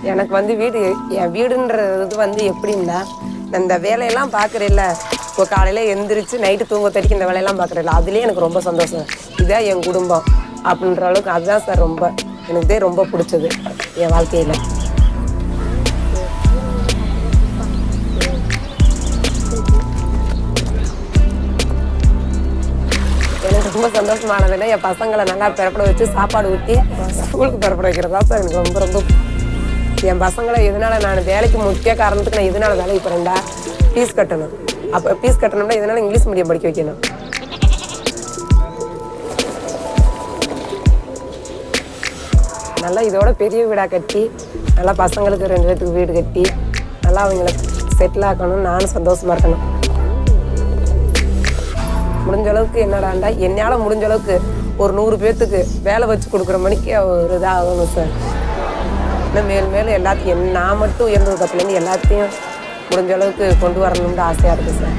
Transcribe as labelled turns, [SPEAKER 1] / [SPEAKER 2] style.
[SPEAKER 1] எனக்கு வந்து என் வீடுன்றது வந்து எப்படின்னா, இந்த வேலையெல்லாம் பார்க்குறேல்ல, இப்போ காலையில் எந்திரிச்சு நைட்டு தூங்க தடிக்க இந்த வேலையெல்லாம் பார்க்குறேல்ல, அதுலேயே எனக்கு ரொம்ப சந்தோஷம். இதான் என் குடும்பம் அப்படின்ற அளவுக்கு அதுதான் சார் ரொம்ப எனக்கு இதே ரொம்ப பிடிச்சது என் வாழ்க்கையில். எனக்கு ரொம்ப சந்தோஷமானதுன்னா என் பசங்களை நல்லா பிறப்பட வச்சு சாப்பாடு ஊற்றி ஸ்கூலுக்கு பிறப்பட வைக்கிறதா சார் எனக்கு ரொம்ப ரொம்ப. என் பசங்களை எதனால நான் வேலைக்கு முக்கிய காரணத்துக்கு நான் எதனால வேலைக்கு போகிறேன்டா, ஃபீஸ் கட்டணும். அப்போ ஃபீஸ் கட்டணும்னா எதனால இங்கிலீஷ் மீடியம் படிக்க வைக்கணும். நல்லா இதோட பெரிய வீடாக கட்டி நல்லா பசங்களுக்கு 2 பேத்துக்கு வீடு கட்டி நல்லா அவங்கள செட்டில் ஆக்கணும். நானும் சந்தோஷமாக இருக்கணும். முடிஞ்ச அளவுக்கு என்னடாண்டா என்னால் முடிஞ்ச அளவுக்கு ஒரு 100 பேர்த்துக்கு வேலை வச்சு கொடுக்குற மணிக்கு ஒரு இதாக ஆகணும் சார். இன்னும் மேலும் மேலும் எல்லாத்தையும் நான் மட்டும் உயர்ந்ததுக்கு அப்புறம்லேருந்து எல்லாத்தையும் முடிஞ்ச அளவுக்கு கொண்டு வரணும்னு ஆசையாக இருக்குது சார்.